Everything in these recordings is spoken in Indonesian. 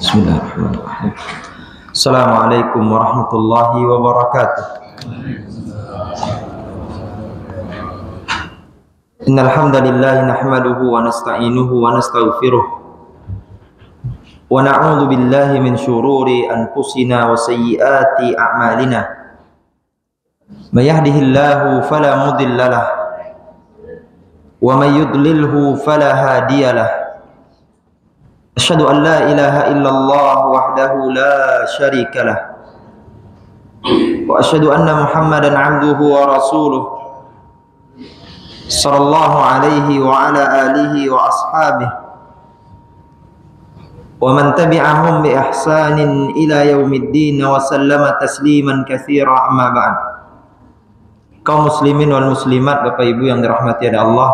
Bismillahirrahmanirrahim. Assalamualaikum warahmatullahi wabarakatuh. Innal hamdalillah nahmaduhu wa nasta'inuhu wa nastaghfiruh wa na'udzu billahi min shururi anfusina wa sayyiati a'malina. May yahdihillahu fala mudilla lahu wa may yudlilhu fala hadiyalah. Asyhadu an la ilaha illallah wahdahu la syarika lah wa asyhadu anna Muhammadan abduhu wa rasuluh sallallahu alaihi wa ala alihi wa ashabihi wa man tabi'ahum bi ihsanin ila yaumiddin wa sallama tasliman katsira, amma ba'd. Kaum muslimin wal muslimat, Bapak Ibu yang dirahmati oleh Allah,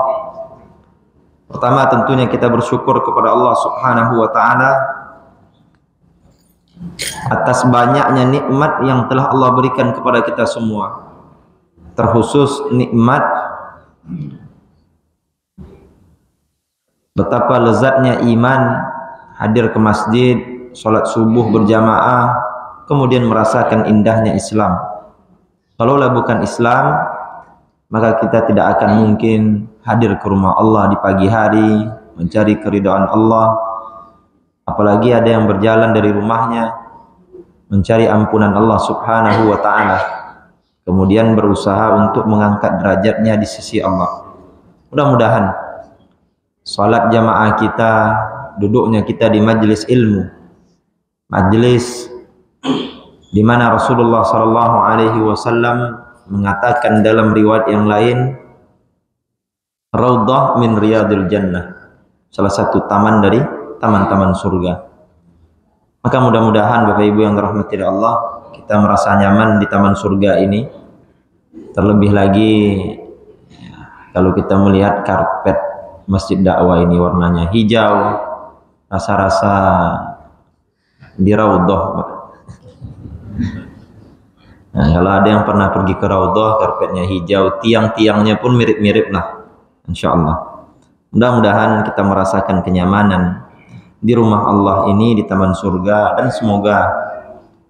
pertama tentunya kita bersyukur kepada Allah Subhanahu wa taala atas banyaknya nikmat yang telah Allah berikan kepada kita semua. Terkhusus nikmat betapa lezatnya iman, hadir ke masjid, sholat subuh berjamaah, kemudian merasakan indahnya Islam. Kalaulah bukan Islam, maka kita tidak akan mungkin hadir ke rumah Allah di pagi hari, mencari keridhaan Allah. Apalagi ada yang berjalan dari rumahnya mencari ampunan Allah Subhanahu wa ta'ala, kemudian berusaha untuk mengangkat derajatnya di sisi Allah. Mudah-mudahan salat jamaah kita, duduknya kita di majelis ilmu, majelis di mana Rasulullah sallallahu alaihi wasallam mengatakan dalam riwayat yang lain, Raudhah min riyadil jannah, salah satu taman dari taman-taman surga. Maka mudah-mudahan Bapak Ibu yang dirahmati Allah, kita merasa nyaman di taman surga ini. Terlebih lagi kalau kita melihat karpet masjid dakwah ini warnanya hijau, rasa-rasa di Raudhah. Nah, kalau ada yang pernah pergi ke Raudhah, karpetnya hijau, tiang-tiangnya pun mirip-mirip lah, insya Allah. Mudah-mudahan kita merasakan kenyamanan di rumah Allah ini, di taman surga, dan semoga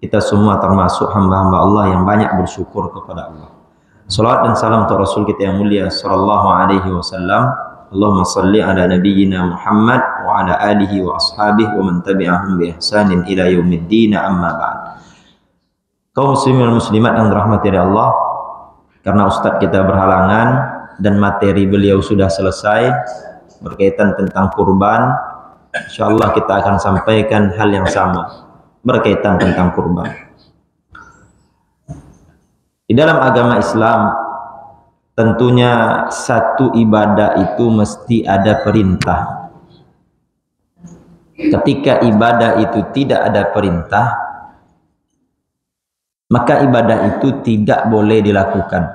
kita semua termasuk hamba-hamba Allah yang banyak bersyukur kepada Allah. Salawat dan salam untuk Rasul kita yang mulia sallallahu alaihi wasallam. Allahumma salli ala nabiyyina Muhammad wa ala alihi wa ashabihi wa man tabi'ahum bi ihsanin ila yaumiddin, amma ba'd. Kaum muslimin dan muslimat yang dirahmati oleh Allah, karena Ustadz kita berhalangan dan materi beliau sudah selesai berkaitan tentang kurban, insyaallah kita akan sampaikan hal yang sama berkaitan tentang kurban. Di dalam agama Islam tentunya satu ibadah itu mesti ada perintah. Ketika ibadah itu tidak ada perintah, maka ibadah itu tidak boleh dilakukan.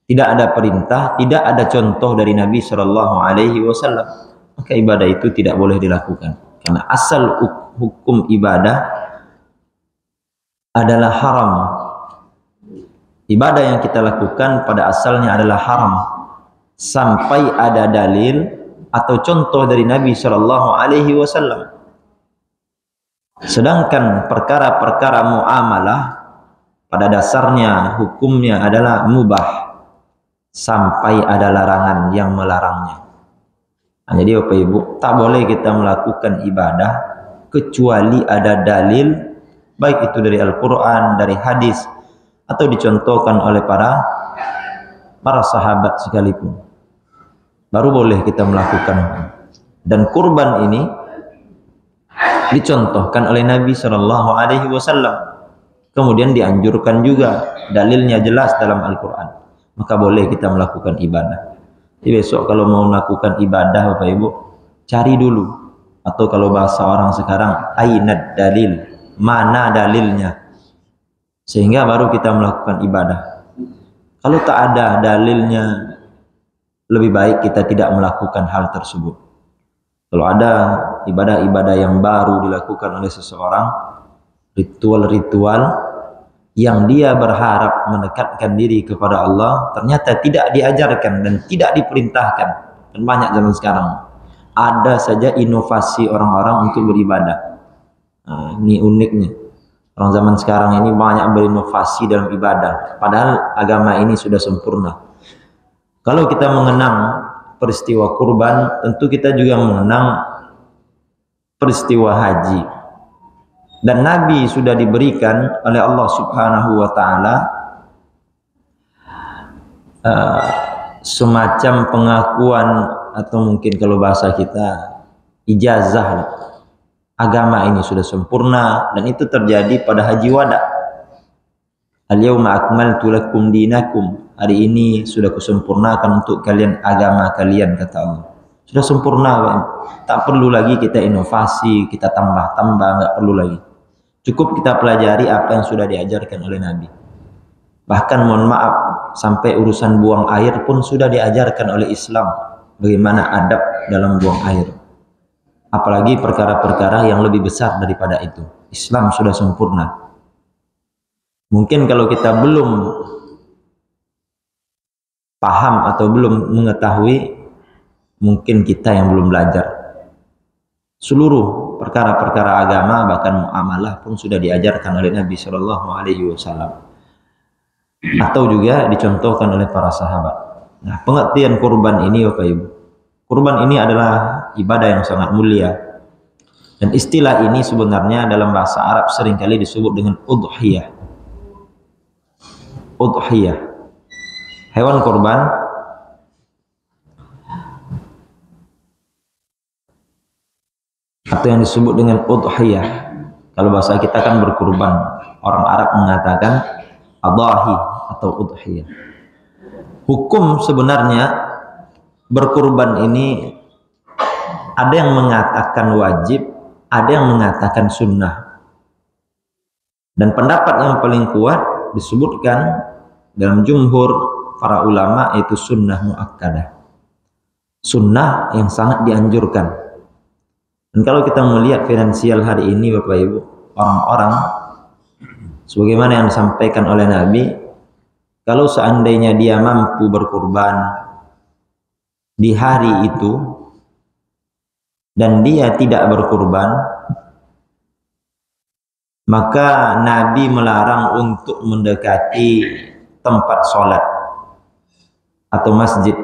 Tidak ada perintah, tidak ada contoh dari Nabi Shallallahu Alaihi Wasallam, maka ibadah itu tidak boleh dilakukan. Karena asal hukum ibadah adalah haram. Ibadah yang kita lakukan pada asalnya adalah haram sampai ada dalil atau contoh dari Nabi Shallallahu Alaihi Wasallam. Sedangkan perkara-perkara muamalah pada dasarnya hukumnya adalah mubah sampai ada larangan yang melarangnya. Nah, jadi Bapak Ibu, tak boleh kita melakukan ibadah kecuali ada dalil, baik itu dari Al-Quran, dari hadis, atau dicontohkan oleh para sahabat sekalipun. Baru boleh kita melakukan. Dan kurban ini dicontohkan oleh Nabi Shallallahu Alaihi Wasallam. Kemudian dianjurkan juga, dalilnya jelas dalam Al-Quran, maka boleh kita melakukan ibadah. Jadi besok kalau mau melakukan ibadah Bapak Ibu, cari dulu, atau kalau bahasa orang sekarang, ainad dalil, mana dalilnya, sehingga baru kita melakukan ibadah. Kalau tak ada dalilnya, lebih baik kita tidak melakukan hal tersebut. Kalau ada ibadah-ibadah yang baru dilakukan oleh seseorang, ritual-ritual yang dia berharap mendekatkan diri kepada Allah, ternyata tidak diajarkan dan tidak diperintahkan. Dan banyak zaman sekarang ada saja inovasi orang-orang untuk beribadah. Nah, ini uniknya. Orang zaman sekarang ini banyak berinovasi dalam ibadah. Padahal agama ini sudah sempurna. Kalau kita mengenang peristiwa kurban, tentu kita juga mengenang peristiwa haji. Dan Nabi sudah diberikan oleh Allah Subhanahu wa Ta'ala semacam pengakuan, atau mungkin kalau bahasa kita ijazah, agama ini sudah sempurna. Dan itu terjadi pada haji wada. Al-yawma akmaltu lakum dinakum, hari ini sudah kusempurnakan untuk kalian agama kalian, kata Allah. Sudah sempurna, Pak. Tak perlu lagi kita inovasi, kita tambah-tambah, nggak perlu lagi. Cukup kita pelajari apa yang sudah diajarkan oleh Nabi. Bahkan mohon maaf, sampai urusan buang air pun sudah diajarkan oleh Islam. Bagaimana adab dalam buang air. Apalagi perkara-perkara yang lebih besar daripada itu. Islam sudah sempurna. Mungkin kalau kita belum paham atau belum mengetahui, mungkin kita yang belum belajar. Seluruh perkara-perkara agama, bahkan muamalah pun sudah diajarkan oleh Nabi Shallallahu Alaihi Wasallam, atau juga dicontohkan oleh para sahabat. Nah, pengertian kurban ini, Bapak Ibu, kurban ini adalah ibadah yang sangat mulia. Dan istilah ini sebenarnya dalam bahasa Arab seringkali disebut dengan udhiyah. Udhiyah, hewan kurban atau yang disebut dengan udhiyah. Kalau bahasa kita kan berkurban, orang Arab mengatakan adahi atau udhiyah. Hukum sebenarnya berkurban ini ada yang mengatakan wajib, ada yang mengatakan sunnah. Dan pendapat yang paling kuat disebutkan dalam jumhur para ulama itu sunnah muakkadah, sunnah yang sangat dianjurkan. Dan kalau kita melihat finansial hari ini, Bapak Ibu, orang-orang sebagaimana yang disampaikan oleh Nabi, kalau seandainya dia mampu berkurban di hari itu dan dia tidak berkurban, maka Nabi melarang untuk mendekati tempat sholat atau masjid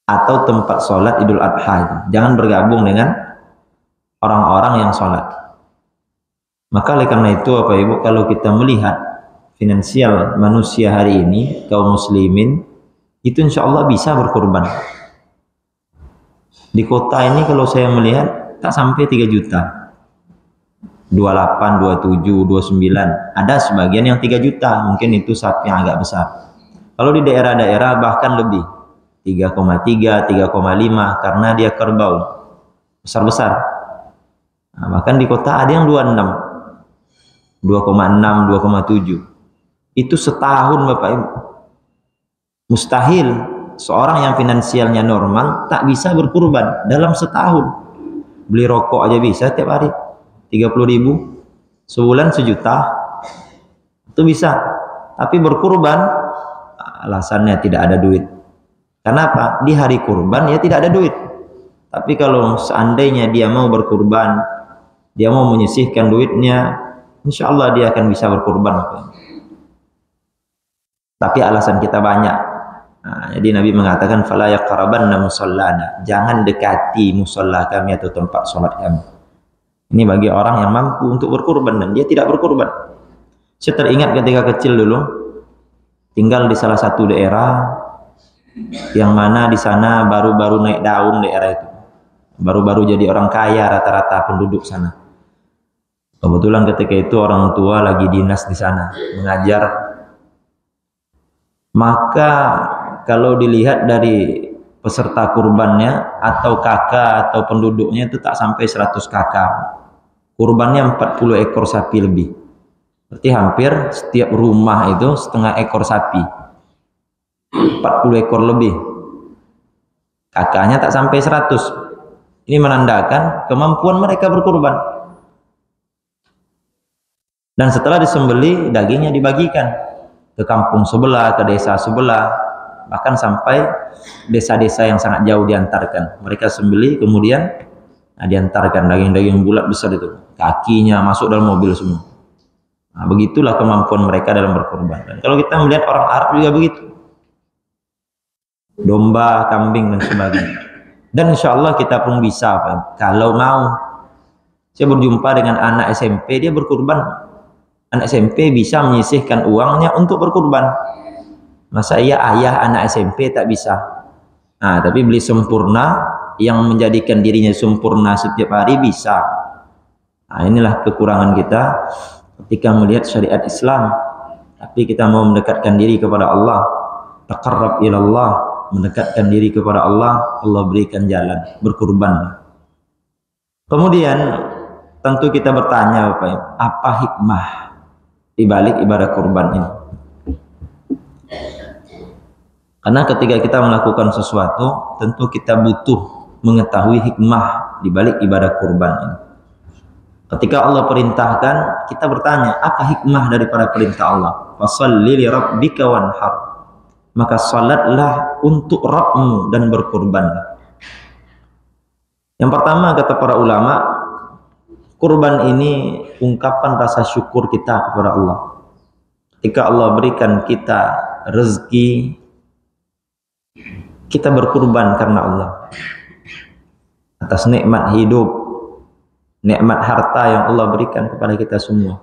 atau tempat sholat Idul Adha. Jangan bergabung dengan orang-orang yang sholat. Maka oleh karena itu, Bapak Ibu, kalau kita melihat finansial manusia hari ini, kaum muslimin, itu insya Allah bisa berkurban. Di kota ini kalau saya melihat tak sampai 3 juta. 28, 27, 29. Ada sebagian yang 3 juta, mungkin itu sapi yang agak besar. Kalau di daerah-daerah bahkan lebih. 3,3, 3,5 karena dia kerbau besar-besar. Nah, bahkan di kota ada yang 26, 2,6, 2,7. Itu setahun, Bapak Ibu. Mustahil seorang yang finansialnya normal tak bisa berkurban dalam setahun. Beli rokok aja bisa tiap hari 30.000, sebulan 1 juta itu bisa. Tapi berkurban alasannya tidak ada duit. Kenapa? Di hari kurban ya tidak ada duit. Tapi kalau seandainya dia mau berkurban, dia mau menyisihkan duitnya, insya Allah dia akan bisa berkurban. Tapi alasan kita banyak. Nah, jadi Nabi mengatakan fala yaqrabanna musallana, jangan dekati musalla kami atau tempat sholat kami. Ini bagi orang yang mampu untuk berkurban dan dia tidak berkurban. Saya teringat ketika kecil dulu tinggal di salah satu daerah yang mana di sana baru-baru naik daun daerah itu, baru-baru jadi orang kaya rata-rata penduduk sana. Kebetulan ketika itu orang tua lagi dinas di sana mengajar. Maka kalau dilihat dari peserta kurbannya atau kakak atau penduduknya itu tak sampai 100 kakak. Kurbannya 40 ekor sapi lebih. Berarti hampir setiap rumah itu setengah ekor sapi. 40 ekor lebih. Kakaknya tak sampai 100. Ini menandakan kemampuan mereka berkurban. Dan setelah disembelih, dagingnya dibagikan ke kampung sebelah, ke desa sebelah. Bahkan sampai desa-desa yang sangat jauh diantarkan. Mereka sembelih kemudian diantarkan daging-daging bulat besar itu. Kakinya masuk dalam mobil semua. Nah, begitulah kemampuan mereka dalam berkorban. Dan kalau kita melihat orang Arab juga begitu. Domba, kambing dan sebagainya. Dan insya Allah kita pun bisa, Pak. Kalau mau. Saya berjumpa dengan anak SMP, dia berkurban. Anak SMP bisa menyisihkan uangnya untuk berkurban. Masa iya ayah anak SMP tak bisa? Nah, tapi beli sempurna yang menjadikan dirinya sempurna setiap hari bisa. Nah, inilah kekurangan kita ketika melihat syariat Islam. Tapi kita mau mendekatkan diri kepada Allah, taqarrab ilallah, mendekatkan diri kepada Allah, Allah berikan jalan, berkurban. Kemudian tentu kita bertanya, apa hikmah di balik ibadah kurban ini? Karena ketika kita melakukan sesuatu, tentu kita butuh mengetahui hikmah di balik ibadah kurban ini. Ketika Allah perintahkan, kita bertanya, apa hikmah daripada perintah Allah? Fasholli li rabbika wanhar. Maka salatlah untuk Rabbmu dan berkurbanlah. Yang pertama kata para ulama, kurban ini ungkapan rasa syukur kita kepada Allah. Ketika Allah berikan kita rezeki, kita berkurban karena Allah atas nikmat hidup, nikmat harta yang Allah berikan kepada kita semua.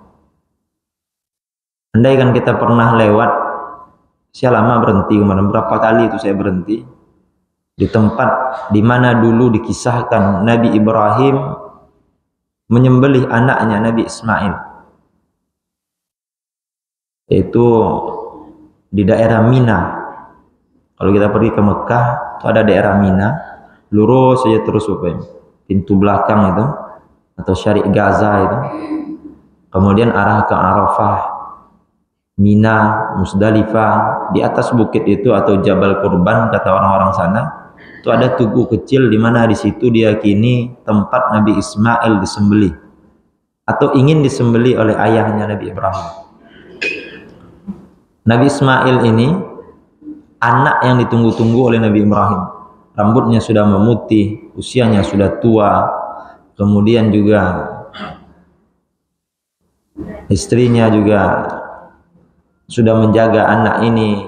Andai kan kita pernah lewat, saya lama berhenti kemarin, berapa kali itu saya berhenti di tempat di mana dulu dikisahkan Nabi Ibrahim menyembelih anaknya Nabi Ismail, yaitu di daerah Mina. Kalau kita pergi ke Mekah, itu ada daerah Mina, lurus saja terus pintu belakang itu atau Syariq Gaza itu, kemudian arah ke Arafah, Mina, Musdalifah. Di atas bukit itu atau Jabal Kurban kata orang-orang sana, itu ada tugu kecil di mana di situ diyakini tempat Nabi Ismail disembelih atau ingin disembelih oleh ayahnya Nabi Ibrahim. Nabi Ismail ini anak yang ditunggu-tunggu oleh Nabi Ibrahim. Rambutnya sudah memutih, usianya sudah tua, kemudian juga istrinya juga sudah menjaga anak ini,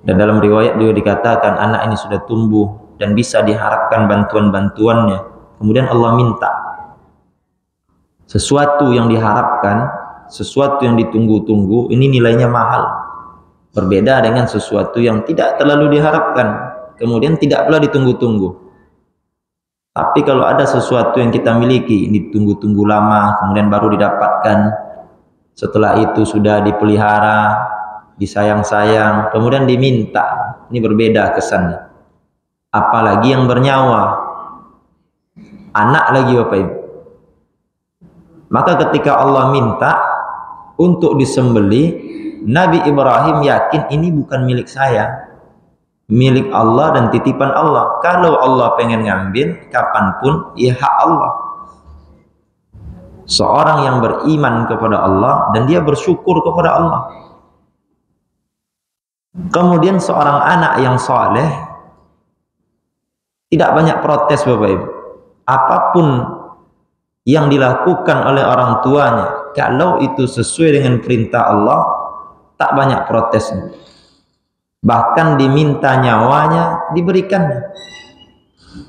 dan dalam riwayat juga dikatakan anak ini sudah tumbuh dan bisa diharapkan bantuan-bantuannya. Kemudian Allah minta sesuatu yang diharapkan, sesuatu yang ditunggu-tunggu, ini nilainya mahal. Berbeda dengan sesuatu yang tidak terlalu diharapkan, kemudian tidak pula ditunggu-tunggu. Tapi kalau ada sesuatu yang kita miliki, ditunggu-tunggu lama, kemudian baru didapatkan, setelah itu sudah dipelihara, disayang-sayang, kemudian diminta, ini berbeda kesannya. Apalagi yang bernyawa, anak lagi Bapak Ibu. Maka ketika Allah minta untuk disembelih, Nabi Ibrahim yakin ini bukan milik saya, milik Allah dan titipan Allah. Kalau Allah pengen ngambil kapanpun, ya hak Allah. Seorang yang beriman kepada Allah dan dia bersyukur kepada Allah. Kemudian seorang anak yang soleh tidak banyak protes Bapak Ibu. Apapun yang dilakukan oleh orang tuanya, kalau itu sesuai dengan perintah Allah, tak banyak protesnya. Bahkan diminta nyawanya, diberikannya.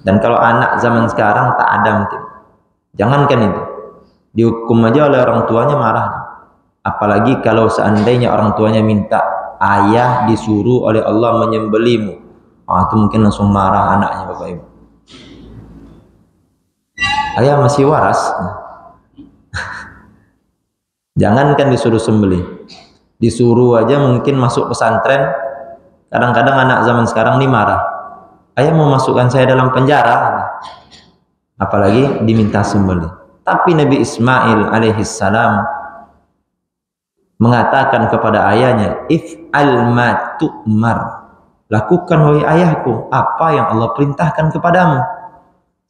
Dan kalau anak zaman sekarang tak ada mungkin. Jangankan itu, dihukum aja oleh orang tuanya marah. Apalagi kalau seandainya orang tuanya minta, ayah disuruh oleh Allah menyembelihmu, itu mungkin langsung marah anaknya Bapak Ibu. Ayah masih waras, jangankan disuruh sembelih, disuruh aja mungkin masuk pesantren. Kadang-kadang anak zaman sekarang ini marah, ayah mau masukkan saya dalam penjara, apalagi diminta sembelih. Tapi Nabi Ismail alaihissalam mengatakan kepada ayahnya, if'al ma tu'mar, lakukan wahai ayahku apa yang Allah perintahkan kepadamu.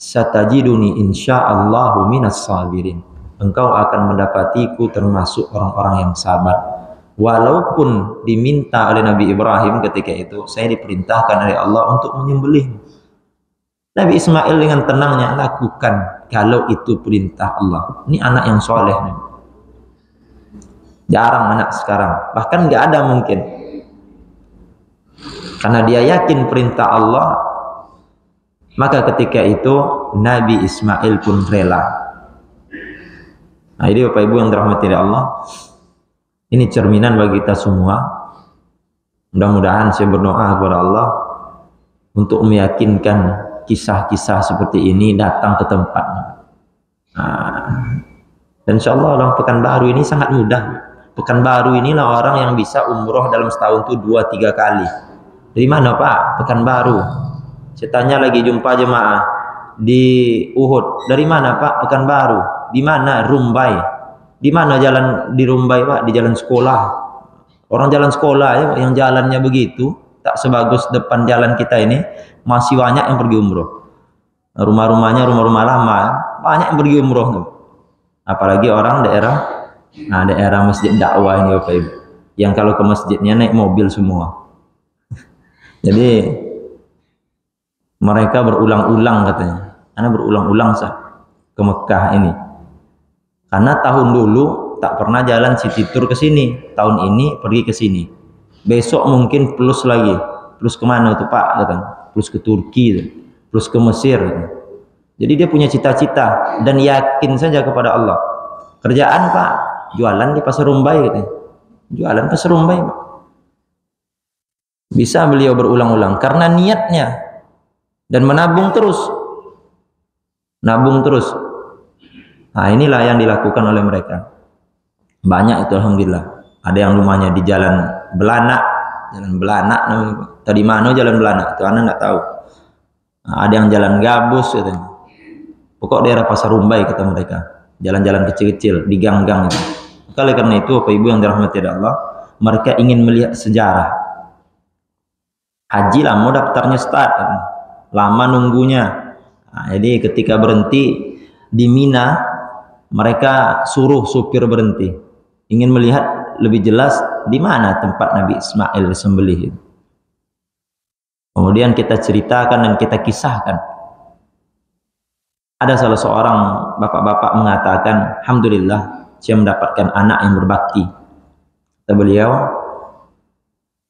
Satajiduni insyaallahu minas sabirin, engkau akan mendapatiku termasuk orang-orang yang sabar. Walaupun diminta oleh Nabi Ibrahim ketika itu, saya diperintahkan oleh Allah untuk menyembelih. Nabi Ismail dengan tenangnya lakukan kalau itu perintah Allah. Ini anak yang soleh. Jarang anak sekarang, bahkan nggak ada mungkin. Karena dia yakin perintah Allah, maka ketika itu Nabi Ismail pun rela. Nah, ini Bapak Ibu yang dirahmati Allah, ini cerminan bagi kita semua. Mudah-mudahan saya berdoa kepada Allah untuk meyakinkan kisah-kisah seperti ini datang ke tempatnya. Dan insya Allah orang Pekanbaru ini sangat mudah. Pekanbaru inilah orang yang bisa umroh dalam setahun itu 2-3 kali. Dari mana Pak? Pekanbaru. Saya tanya lagi, jumpa jemaah di Uhud. Dari mana Pak? Pekanbaru. Di mana? Rumbai. Di mana jalan di Rumbai Pak? Di jalan sekolah. Orang jalan sekolah ya, yang jalannya begitu, tak sebagus depan jalan kita ini, masih banyak yang pergi umroh. Rumah-rumahnya rumah-rumah lama, banyak yang pergi umroh tuh. Apalagi orang daerah masjid dakwah ini Bapak Ibu, yang kalau ke masjidnya naik mobil semua. Jadi mereka berulang-ulang katanya, karena berulang-ulang ke Mekah ini. Karena tahun dulu tak pernah jalan city tour ke sini, tahun ini pergi ke sini. Besok mungkin plus lagi, plus kemana tuh Pak? Katanya, plus ke Turki, plus ke Mesir. Jadi dia punya cita-cita dan yakin saja kepada Allah. Kerjaan Pak, jualan di pasar Rumbai katanya. Jualan pasar Rumbai Pak. Bisa beliau berulang-ulang karena niatnya dan menabung terus. Nabung terus. Nah, inilah yang dilakukan oleh mereka. Banyak itu alhamdulillah. Ada yang rumahnya di jalan Belanak namanya. Tadi mana jalan Belanak? Itu anak nggak tahu. Nah, ada yang jalan Gabus katanya. Pokok daerah pasar Rumbai kata mereka. Jalan-jalan kecil-kecil di gang-gang itu. Oleh karena itu Bapak Ibu yang dirahmati Allah, mereka ingin melihat sejarah. Haji lama daftarnya start, lama nunggunya. Nah, jadi ketika berhenti di Mina, mereka suruh supir berhenti, ingin melihat lebih jelas di mana tempat Nabi Ismail disembelih. Kemudian kita ceritakan dan kita kisahkan. Ada salah seorang bapak-bapak mengatakan, alhamdulillah saya mendapatkan anak yang berbakti. Kata beliau,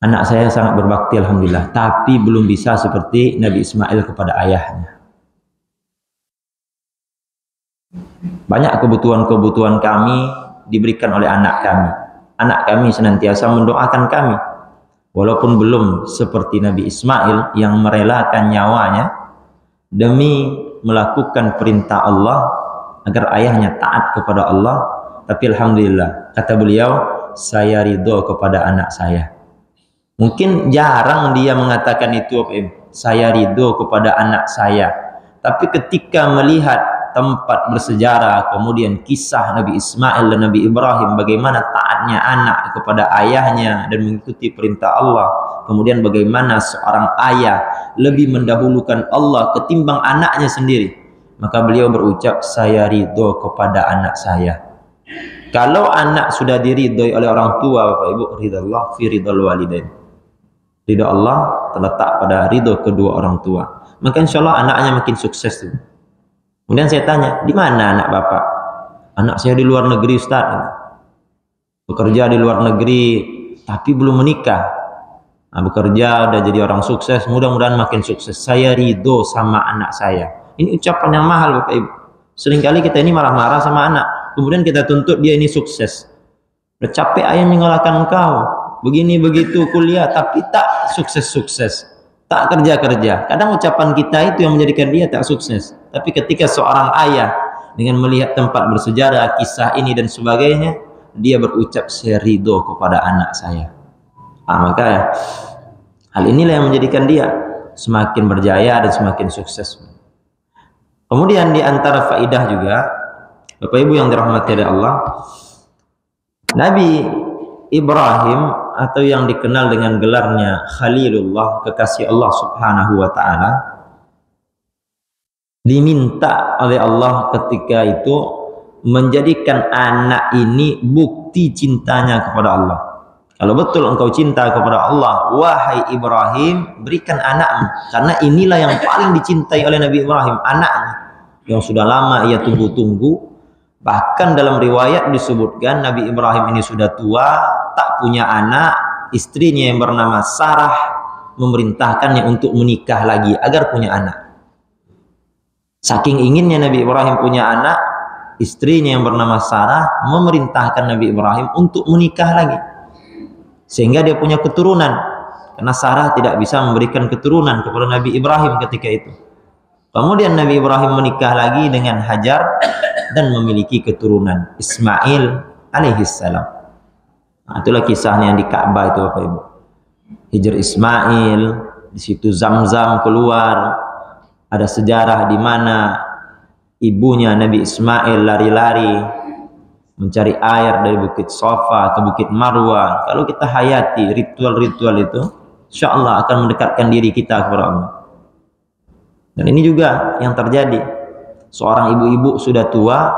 anak saya sangat berbakti alhamdulillah, tapi belum bisa seperti Nabi Ismail kepada ayahnya. Banyak kebutuhan-kebutuhan kami diberikan oleh anak kami. Anak kami senantiasa mendoakan kami. Walaupun belum seperti Nabi Ismail yang merelakan nyawanya demi melakukan perintah Allah agar ayahnya taat kepada Allah. Tapi alhamdulillah, kata beliau, saya ridho kepada anak saya. Mungkin jarang dia mengatakan itu, saya ridho kepada anak saya. Tapi ketika melihat tempat bersejarah, kemudian kisah Nabi Ismail dan Nabi Ibrahim, bagaimana taatnya anak kepada ayahnya dan mengikuti perintah Allah, kemudian bagaimana seorang ayah lebih mendahulukan Allah ketimbang anaknya sendiri, maka beliau berucap, saya ridho kepada anak saya. Kalau anak sudah diridhoi oleh orang tua, Bapak Ibu, ridallah fi ridal walidain. Ridho Allah terletak pada ridho kedua orang tua. Maka insya Allah anaknya makin sukses. Kemudian saya tanya, di mana anak Bapak? Anak saya di luar negeri Ustaz. Bekerja di luar negeri, tapi belum menikah. Nah, bekerja udah jadi orang sukses, mudah-mudahan makin sukses. Saya ridho sama anak saya. Ini ucapan yang mahal Bapak Ibu. Seringkali kita ini malah marah sama anak. Kemudian kita tuntut dia ini sukses. Udah capek ayah mengalahkan engkau. Begini begitu kuliah tapi tak sukses-sukses, tak kerja-kerja. Kadang ucapan kita itu yang menjadikan dia tak sukses. Tapi ketika seorang ayah dengan melihat tempat bersejarah, kisah ini dan sebagainya, dia berucap saya ridho kepada anak saya. Maka ya, hal inilah yang menjadikan dia semakin berjaya dan semakin sukses. Kemudian di antara faidah juga, Bapak Ibu yang dirahmati oleh Allah, Nabi Ibrahim atau yang dikenal dengan gelarnya Khalilullah, kekasih Allah Subhanahu wa taala, diminta oleh Allah ketika itu menjadikan anak ini bukti cintanya kepada Allah. Kalau betul engkau cinta kepada Allah, wahai Ibrahim, berikan anakmu. Karena inilah yang paling dicintai oleh Nabi Ibrahim, anaknya. Yang sudah lama ia tunggu-tunggu. Bahkan dalam riwayat disebutkan Nabi Ibrahim ini sudah tua, tak punya anak. Istrinya yang bernama Sarah memerintahkannya untuk menikah lagi agar punya anak. Saking inginnya Nabi Ibrahim punya anak, istrinya yang bernama Sarah memerintahkan Nabi Ibrahim untuk menikah lagi. Sehingga dia punya keturunan. Karena Sarah tidak bisa memberikan keturunan kepada Nabi Ibrahim ketika itu. Kemudian Nabi Ibrahim menikah lagi dengan Hajar dan memiliki keturunan Ismail alaihissalam. Nah, itulah kisahnya di Ka'bah itu Bapak Ibu. Hijr Ismail, di situ Zamzam keluar. Ada sejarah di mana ibunya Nabi Ismail lari-lari mencari air dari Bukit Safa ke Bukit Marwah. Kalau kita hayati ritual-ritual itu, insya Allah akan mendekatkan diri kita kepada Allah. Dan ini juga yang terjadi. Seorang ibu-ibu sudah tua,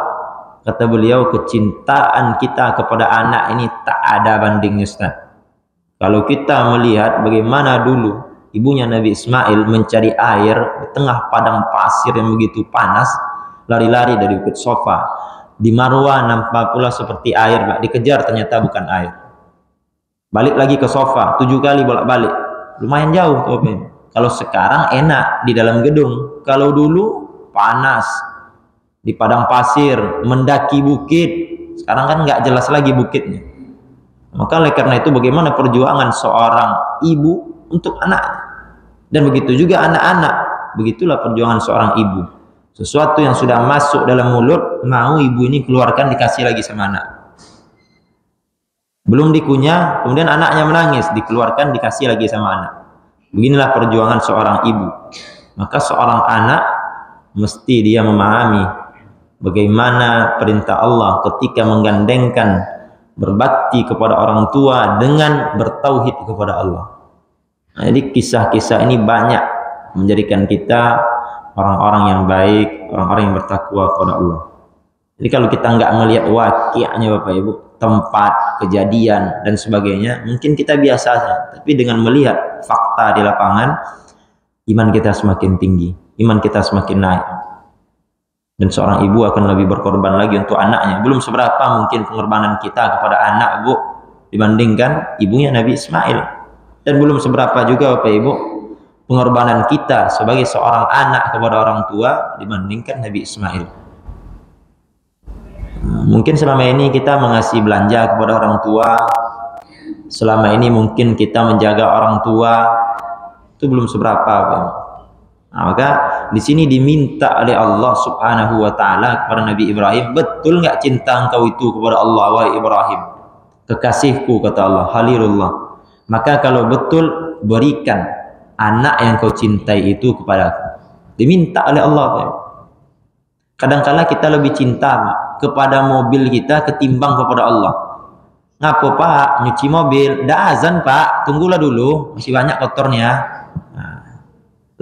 kata beliau, kecintaan kita kepada anak ini tak ada bandingnya, Ustaz. Kalau kita melihat bagaimana dulu ibunya Nabi Ismail mencari air di tengah padang pasir yang begitu panas, lari-lari dari Bukit Safa. Di Marwah nampak pula seperti air, dikejar ternyata bukan air. Balik lagi ke Safa, 7 kali bolak-balik. Lumayan jauh tuh. Kalau sekarang enak di dalam gedung. Kalau dulu panas di padang pasir, mendaki bukit. Sekarang kan nggak jelas lagi bukitnya. Maka oleh karena itu bagaimana perjuangan seorang ibu untuk anaknya. Dan begitu juga anak-anak. Begitulah perjuangan seorang ibu. Sesuatu yang sudah masuk dalam mulut, mau ibu ini keluarkan, dikasih lagi sama anak. Belum dikunyah, kemudian anaknya menangis, dikeluarkan, dikasih lagi sama anak. Beginilah perjuangan seorang ibu. Maka seorang anak mesti dia memahami bagaimana perintah Allah ketika menggandengkan berbakti kepada orang tua dengan bertauhid kepada Allah. Nah, jadi kisah-kisah ini banyak menjadikan kita orang-orang yang baik, orang-orang yang bertakwa kepada Allah. Jadi kalau kita nggak melihat waqi'nya Bapak Ibu, tempat, kejadian dan sebagainya, mungkin kita biasa saja. Tapi dengan melihat fakta di lapangan, iman kita semakin tinggi, iman kita semakin naik. Dan seorang ibu akan lebih berkorban lagi untuk anaknya. Belum seberapa mungkin pengorbanan kita kepada anak, Bu, dibandingkan ibunya Nabi Ismail. Dan belum seberapa juga Bapak Ibu pengorbanan kita sebagai seorang anak kepada orang tua dibandingkan Nabi Ismail. Mungkin selama ini kita mengasih belanja kepada orang tua, selama ini mungkin kita menjaga orang tua, itu belum seberapa. Nah, maka di sini diminta oleh Allah Subhanahu wa taala kepada Nabi Ibrahim, betul nggak cinta engkau itu kepada Allah, wahai Ibrahim? Kekasihku, kata Allah, Halilullah. Maka kalau betul, berikan anak yang kau cintai itu kepadaku. Diminta oleh Allah. Kadang-kala kita lebih cinta kepada mobil kita ketimbang kepada Allah. Ngapa Pak? Nyuci mobil. Dah azan Pak, tunggulah dulu, masih banyak kotornya. Nah,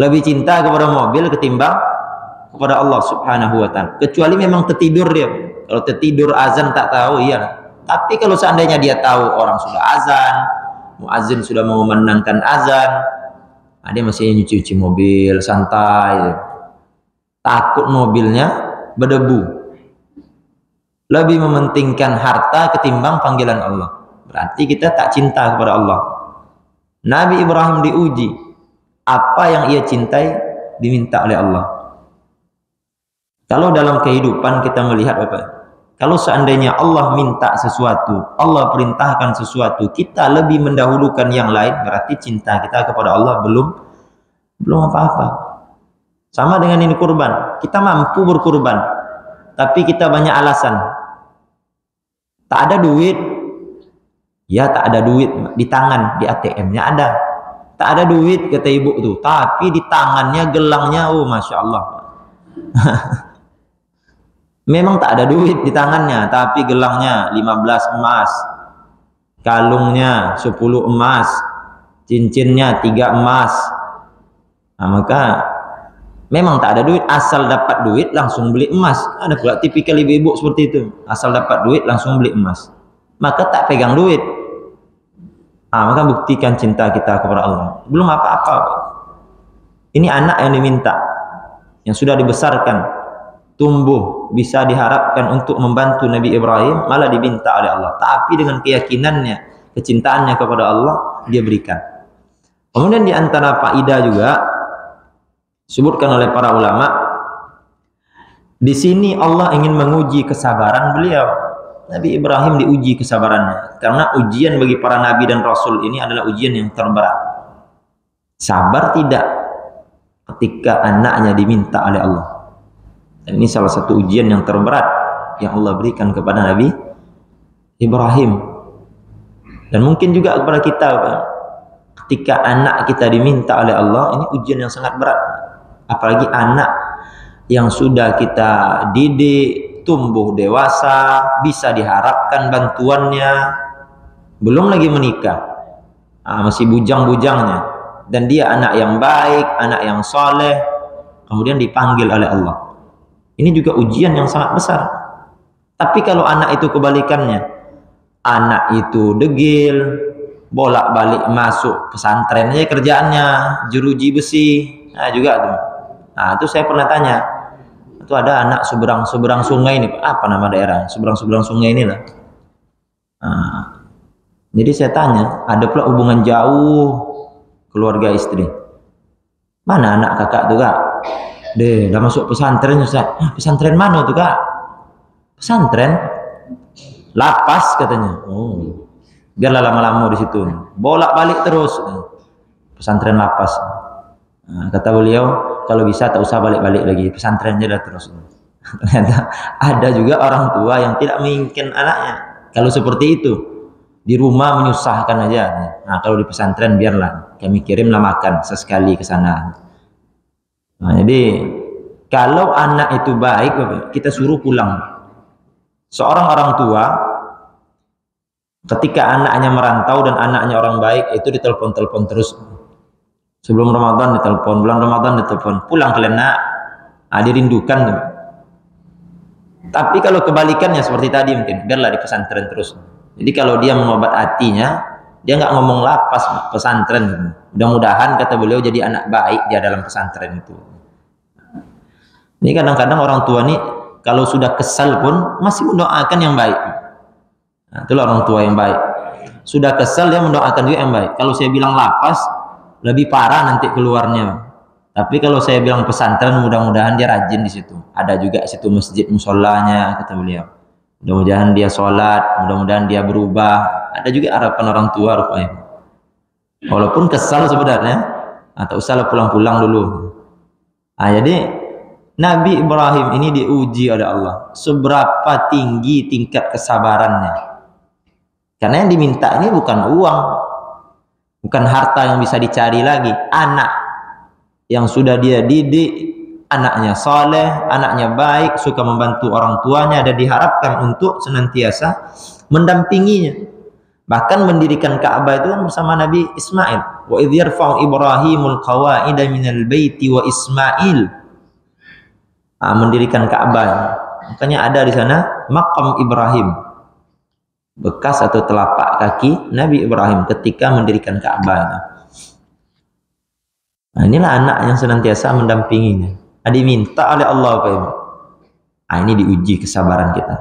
lebih cinta kepada mobil ketimbang kepada Allah Subhanahu wa ta'ala. Kecuali memang tertidur dia. Kalau tertidur azan tak tahu, iya. Tapi kalau seandainya dia tahu orang sudah azan, muazin sudah mengumandangkan azan, nah, dia masih nyuci-nyuci mobil santai, takut mobilnya berdebu. Lebih mementingkan harta ketimbang panggilan Allah. Berarti kita tak cinta kepada Allah. Nabi Ibrahim diuji, apa yang ia cintai diminta oleh Allah. Kalau dalam kehidupan kita melihat Bapak, kalau seandainya Allah minta sesuatu, Allah perintahkan sesuatu, kita lebih mendahulukan yang lain, berarti cinta kita kepada Allah belum apa-apa. Sama dengan ini kurban. Kita mampu berkurban, tapi kita banyak alasan. Tak ada duit. Ya tak ada duit. Di tangan, di ATM-nya ada. Tak ada duit, kata ibu tuh. Tapi di tangannya, gelangnya, oh Masya Allah. Memang tak ada duit di tangannya, tapi gelangnya 15 emas. Kalungnya 10 emas. Cincinnya 3 emas. Nah, maka memang tak ada duit, asal dapat duit langsung beli emas. Ada pula tipikal ibu-ibu seperti itu, asal dapat duit langsung beli emas, maka tak pegang duit. Maka buktikan cinta kita kepada Allah. Belum apa-apa. Ini anak yang diminta, yang sudah dibesarkan, tumbuh, bisa diharapkan untuk membantu Nabi Ibrahim, malah diminta oleh Allah. Tapi dengan keyakinannya, kecintaannya kepada Allah, dia berikan. Kemudian di antara faedah juga disebutkan oleh para ulama, di sini Allah ingin menguji kesabaran beliau. Nabi Ibrahim diuji kesabarannya, karena ujian bagi para nabi dan rasul ini adalah ujian yang terberat. Sabar tidak ketika anaknya diminta oleh Allah. Dan ini salah satu ujian yang terberat yang Allah berikan kepada Nabi Ibrahim. Dan mungkin juga kepada kita, ketika anak kita diminta oleh Allah, ini ujian yang sangat berat. Apalagi anak yang sudah kita didik, tumbuh dewasa, bisa diharapkan bantuannya, belum lagi menikah, masih bujang-bujangnya, dan dia anak yang baik, anak yang soleh, kemudian dipanggil oleh Allah. Ini juga ujian yang sangat besar. Tapi kalau anak itu kebalikannya, anak itu degil, bolak-balik masuk pesantren aja kerjaannya, jeruji besi, juga tuh. Itu saya pernah tanya, itu ada anak seberang sungai ini, apa nama daerah? Seberang sungai inilah. Jadi saya tanya, ada pula hubungan jauh keluarga istri. Mana anak kakak tuh kak? Udah masuk pesantren Ustaz. Pesantren mana tuh kak? Pesantren Lapas katanya. Oh, biarlah lama-lama di situ. Bolak-balik terus. Pesantren Lapas. Kata beliau, kalau bisa tak usah balik-balik lagi, pesantren aja dah terus. Ternyata ada juga orang tua yang tidak menginginkan anaknya kalau seperti itu. Di rumah menyusahkan aja. Kalau di pesantren biarlah, kami kirimlah makan sesekali ke sana. Jadi kalau anak itu baik, kita suruh pulang. Seorang orang tua ketika anaknya merantau dan anaknya orang baik, itu ditelepon terus. Sebelum Ramadan ditelepon, bulan Ramadan ditelepon, pulang kalian nak, dirindukan. Tapi kalau kebalikannya seperti tadi, mungkin biarlah di pesantren terus. Jadi kalau dia mengobat hatinya, dia nggak ngomong lapas pesantren. Mudah-mudahan kata beliau jadi anak baik dia dalam pesantren itu. Ini kadang-kadang orang tua nih kalau sudah kesal pun masih mendoakan yang baik. Itulah orang tua yang baik. Sudah kesal dia mendoakan juga yang baik. Kalau saya bilang lapas, lebih parah nanti keluarnya. Tapi kalau saya bilang pesantren, mudah-mudahan dia rajin di situ. Ada juga situ masjid musolanya, kata beliau. Mudah-mudahan dia sholat, mudah-mudahan dia berubah. Ada juga harapan orang tua rupanya. Walaupun kesal sebenarnya, tak usahlah pulang-pulang dulu. Jadi Nabi Ibrahim ini diuji oleh Allah. Seberapa tinggi tingkat kesabarannya. Karena yang diminta ini bukan uang, bukan harta yang bisa dicari lagi. Anak yang sudah dia didik, anaknya soleh, anaknya baik, suka membantu orang tuanya, dan diharapkan untuk senantiasa mendampinginya. Bahkan mendirikan Ka'bah itu bersama Nabi Ismail. Wa idh yarfa'u Ibrahimul qawa'ida minal baiti wa Ismail. Mendirikan Ka'bah. Makanya ada di sana makam Ibrahim. Bekas atau telapak kaki Nabi Ibrahim ketika mendirikan Ka'bah. Inilah anak yang senantiasa mendampinginya. Diminta oleh Allah Pak Ibu. Ini diuji kesabaran kita.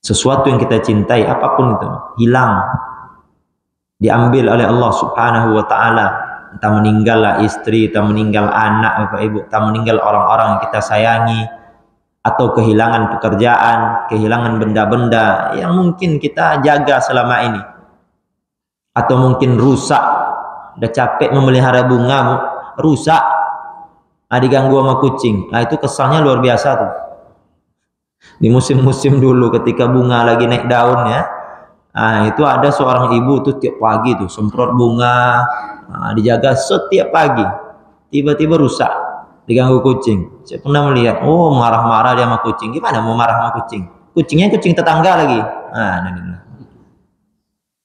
Sesuatu yang kita cintai, apapun itu, hilang, diambil oleh Allah Subhanahu wa Ta'ala. Entah meninggallah istri, entah meninggal anak Bapak Ibu, entah meninggal orang-orang yang kita sayangi, atau kehilangan pekerjaan, kehilangan benda-benda yang mungkin kita jaga selama ini, atau mungkin rusak. Udah capek memelihara bunga, rusak, diganggu sama kucing. Itu kesannya luar biasa tuh. Di musim-musim dulu ketika bunga lagi naik daun ya, itu ada seorang ibu tuh tiap pagi tuh semprot bunga, dijaga setiap pagi. Tiba-tiba rusak, diganggu kucing. Saya pernah melihat, marah-marah dia sama kucing. Gimana mau marah sama kucing? Kucingnya kucing tetangga lagi.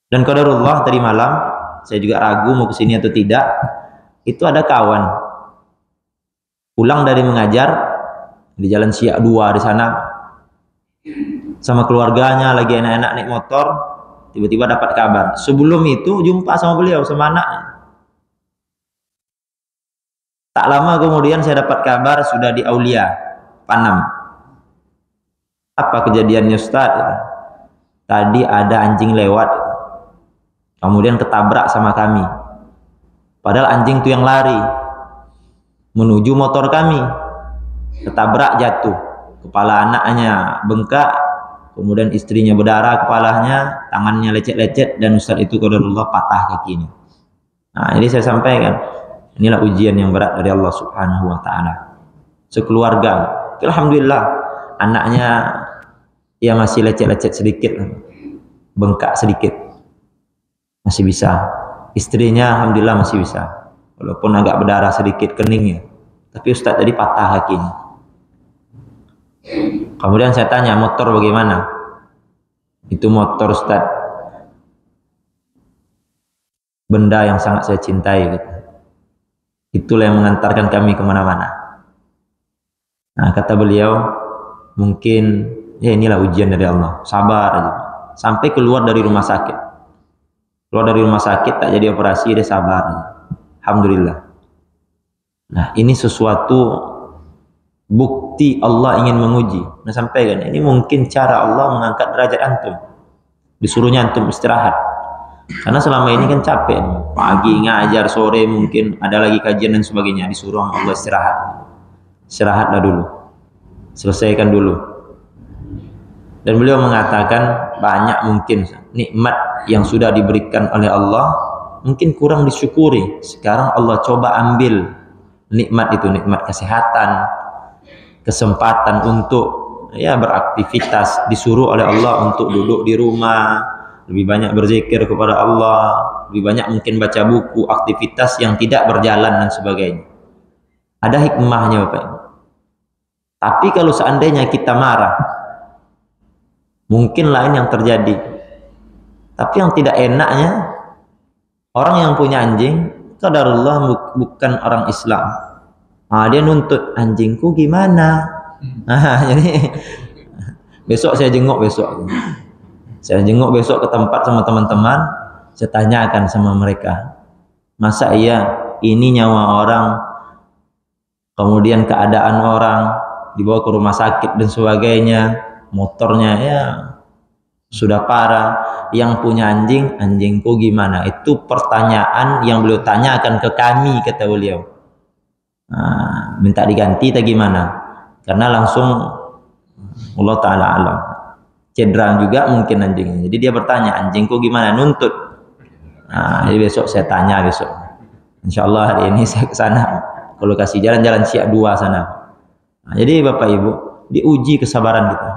Dan qadarullah tadi malam, saya juga ragu mau kesini atau tidak. Itu ada kawan pulang dari mengajar di Jalan Siak 2 di sana, sama keluarganya lagi enak-enak naik motor. tiba-tiba dapat kabar. Sebelum itu jumpa sama beliau, sama anaknya. Tak lama kemudian saya dapat kabar sudah di Aulia, Panam. Apa kejadiannya Ustaz? Tadi ada anjing lewat, kemudian ketabrak sama kami. Padahal anjing itu yang lari menuju motor kami, ketabrak, jatuh, kepala anaknya bengkak, kemudian istrinya berdarah kepalanya, tangannya lecet-lecet, dan Ustaz itu qadarullah patah kakinya. Nah, jadi saya sampaikan, inilah ujian yang berat dari Allah Subhanahu wa taala. Sekeluarga, alhamdulillah anaknya ya masih lecet-lecet sedikit, bengkak sedikit, masih bisa. Istrinya alhamdulillah masih bisa, walaupun agak berdarah sedikit keningnya, tapi Ustaz tadi patah kakinya. Kemudian saya tanya, motor bagaimana? Itu motor Ustaz, benda yang sangat saya cintai gitu. Itulah yang mengantarkan kami kemana-mana. Nah, kata beliau, mungkin ya inilah ujian dari Allah, sabar aja. Sampai keluar dari rumah sakit. Keluar dari rumah sakit tak jadi operasi, dia sabar aja. Alhamdulillah. Nah, ini sesuatu bukti Allah ingin menguji. Nah, sampaikan, ini mungkin cara Allah mengangkat derajat antum. Disuruhnya antum istirahat. Karena selama ini kan capek, pagi ngajar, sore mungkin ada lagi kajian dan sebagainya, disuruh Allah istirahat. Istirahatlah dulu, selesaikan dulu. Dan beliau mengatakan banyak mungkin nikmat yang sudah diberikan oleh Allah mungkin kurang disyukuri. Sekarang Allah coba ambil nikmat itu, nikmat kesehatan, kesempatan untuk ya beraktivitas, disuruh oleh Allah untuk duduk di rumah, lebih banyak berzikir kepada Allah, lebih banyak mungkin baca buku, aktivitas yang tidak berjalan dan sebagainya. Ada hikmahnya Bapak. Tapi kalau seandainya kita marah, mungkin lain yang terjadi. Tapi yang tidak enaknya, orang yang punya anjing, qadarullah bukan orang Islam. Nah, dia nuntut, anjingku gimana? Nah, jadi besok saya jenguk besok. Saya jenguk besok ke tempat sama teman-teman, saya tanyakan sama mereka, masa iya ini nyawa orang, kemudian keadaan orang, dibawa ke rumah sakit dan sebagainya, motornya ya sudah parah, yang punya anjing, anjingku gimana? Itu pertanyaan yang beliau tanyakan ke kami, kata beliau. Nah, minta diganti tak gimana? Karena langsung Allah Ta'ala alam, cedera juga mungkin anjingnya. Jadi dia bertanya, anjingku gimana? Nuntut. Nah, jadi besok saya tanya besok. Insya Allah hari ini saya ke sana. Kalau kasih jalan-jalan Siak 2 sana. Nah, jadi Bapak Ibu, diuji kesabaran kita.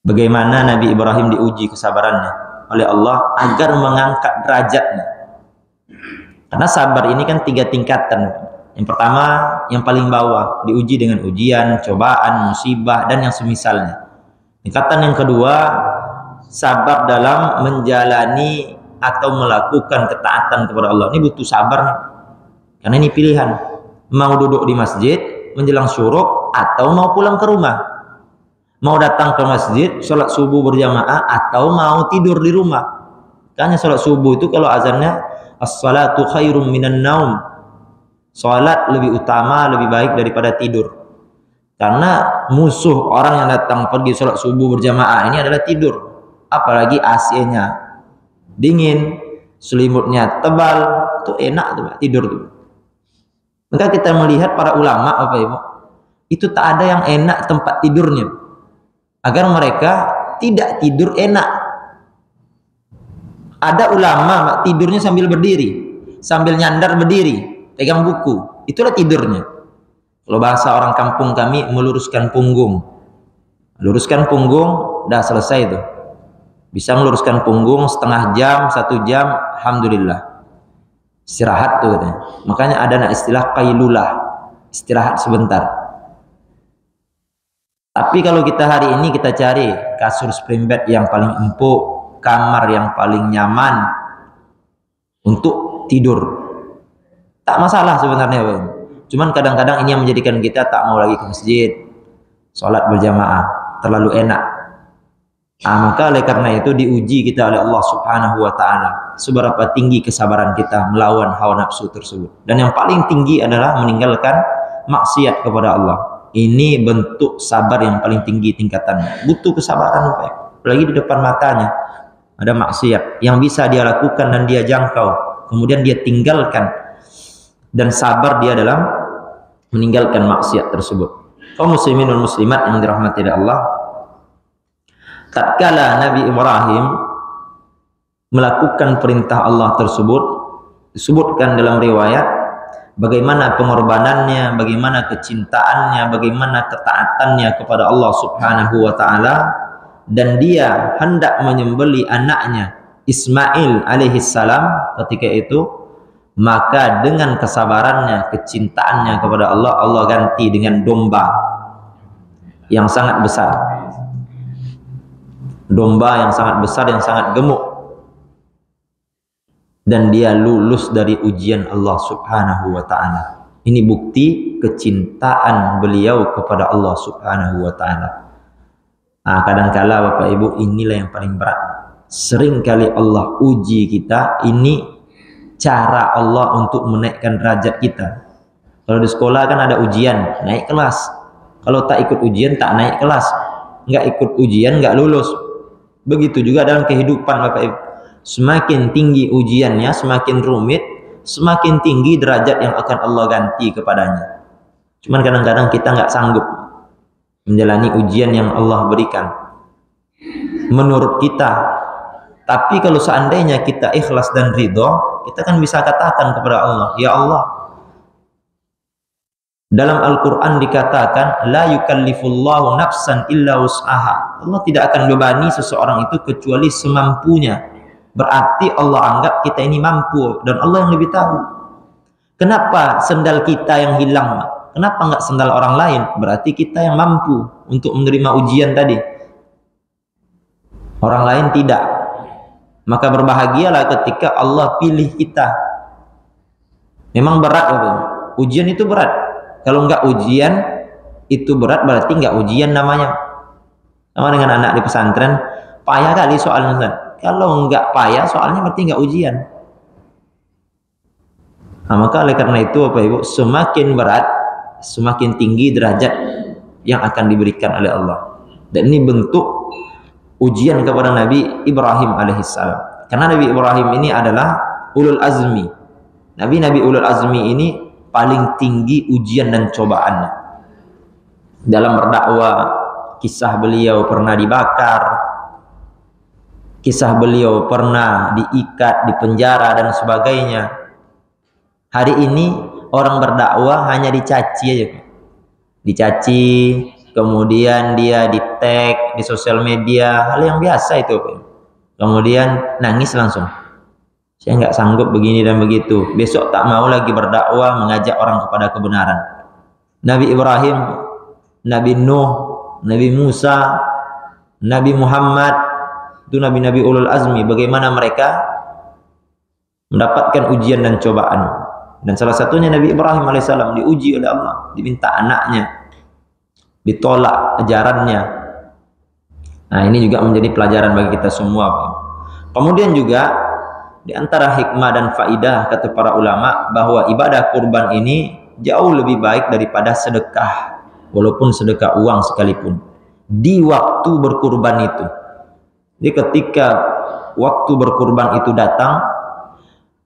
Bagaimana Nabi Ibrahim diuji kesabarannya oleh Allah agar mengangkat derajatnya. Karena sabar ini kan 3 tingkatan. Yang pertama, yang paling bawah, diuji dengan ujian, cobaan, musibah, dan yang semisalnya. Tingkatan yang kedua, sabar dalam menjalani atau melakukan ketaatan kepada Allah. Ini butuh sabar nih. Karena ini pilihan. Mau duduk di masjid menjelang syuruk atau mau pulang ke rumah. Mau datang ke masjid, sholat subuh berjamaah atau mau tidur di rumah. Karena sholat subuh itu kalau azannya as-salatu khairum minan naum. Sholat lebih utama, lebih baik daripada tidur. Karena musuh orang yang datang pergi sholat subuh berjamaah ini adalah tidur. Apalagi AC-nya dingin, selimutnya tebal, itu enak tuh tidur tuh. Maka kita melihat para ulama, Bapak Ibu, itu tak ada yang enak tempat tidurnya, agar mereka tidak tidur enak. Ada ulama tidurnya sambil berdiri, sambil nyandar berdiri, pegang buku, itulah tidurnya. Kalau bahasa orang kampung kami, meluruskan punggung. Luruskan punggung, dah selesai itu. Bisa meluruskan punggung setengah jam, 1 jam, alhamdulillah. Istirahat tuh katanya. Makanya ada istilah qailulah, istirahat sebentar. Tapi kalau kita hari ini kita cari kasur spring bed yang paling empuk, kamar yang paling nyaman untuk tidur, tak masalah sebenarnya, Bang. Cuman kadang-kadang ini yang menjadikan kita tak mau lagi ke masjid, sholat berjamaah, terlalu enak. Maka oleh karena itu diuji kita oleh Allah Subhanahu wa taala seberapa tinggi kesabaran kita melawan hawa nafsu tersebut. Dan yang paling tinggi adalah meninggalkan maksiat kepada Allah. Ini bentuk sabar yang paling tinggi tingkatannya. Butuh kesabaran, Pak. Apalagi di depan matanya ada maksiat yang bisa dia lakukan dan dia jangkau, kemudian dia tinggalkan, dan sabar dia dalam meninggalkan maksiat tersebut. Kaum muslimin dan muslimat yang dirahmati Allah, tatkala Nabi Ibrahim melakukan perintah Allah tersebut, disebutkan dalam riwayat bagaimana pengorbanannya, bagaimana kecintaannya, bagaimana ketaatannya kepada Allah Subhanahu wa taala, dan dia hendak menyembelih anaknya Ismail alaihissalam ketika itu. Maka dengan kesabarannya, kecintaannya kepada Allah, Allah ganti dengan domba yang sangat besar. Domba yang sangat besar, yang sangat gemuk. Dan dia lulus dari ujian Allah Subhanahu wa ta'ala. Ini bukti kecintaan beliau kepada Allah Subhanahu wa ta'ala. Kadangkala Bapak Ibu, inilah yang paling berat. Seringkali Allah uji kita, ini cara Allah untuk menaikkan derajat kita. Kalau di sekolah kan ada ujian, naik kelas. Kalau tak ikut ujian, tak naik kelas. Nggak ikut ujian, nggak lulus. Begitu juga dalam kehidupan Bapak Ibu. Semakin tinggi ujiannya, semakin rumit, semakin tinggi derajat yang akan Allah ganti kepadanya. Cuman kadang-kadang kita nggak sanggup menjalani ujian yang Allah berikan menurut kita. Tapi kalau seandainya kita ikhlas dan ridho, kita kan bisa katakan kepada Allah, ya Allah, dalam Al-Quran dikatakan, la yukallifullahu nafsan illa wus'aha. Allah tidak akan bebani seseorang itu kecuali semampunya. Berarti Allah anggap kita ini mampu, dan Allah yang lebih tahu. Kenapa sendal kita yang hilang? Kenapa enggak sendal orang lain? Berarti kita yang mampu untuk menerima ujian tadi. Orang lain tidak. Maka berbahagialah ketika Allah pilih kita. Memang berat, ujian itu berat. Kalau enggak ujian itu berat, berarti enggak ujian namanya. Sama dengan anak di pesantren, payah kali soalnya, Ustaz. Kalau enggak payah soalnya berarti enggak ujian. Maka oleh karena itu Bapak Ibu, semakin berat, semakin tinggi derajat yang akan diberikan oleh Allah. Dan ini bentuk ujian kepada Nabi Ibrahim alaihissalam. Karena Nabi Ibrahim ini adalah ulul azmi. Nabi-nabi ulul azmi ini paling tinggi ujian dan cobaannya. Dalam berdakwah, kisah beliau pernah dibakar, kisah beliau pernah diikat, dipenjara dan sebagainya. Hari ini orang berdakwah hanya dicaci aja. Dicaci, kemudian dia di tag di sosial media, hal yang biasa itu. Kemudian nangis langsung, saya nggak sanggup begini dan begitu, besok tak mau lagi berdakwah mengajak orang kepada kebenaran. Nabi Ibrahim, Nabi Nuh, Nabi Musa, Nabi Muhammad, itu nabi-nabi ulul azmi, bagaimana mereka mendapatkan ujian dan cobaan. Dan salah satunya Nabi Ibrahim alaihissalam diuji oleh Allah, diminta anaknya, ditolak ajarannya. Nah, ini juga menjadi pelajaran bagi kita semua. Kemudian juga di antara hikmah dan faidah kata para ulama bahwa ibadah kurban ini jauh lebih baik daripada sedekah, walaupun sedekah uang sekalipun. Di waktu berkurban itu, jadi ketika waktu berkurban itu datang,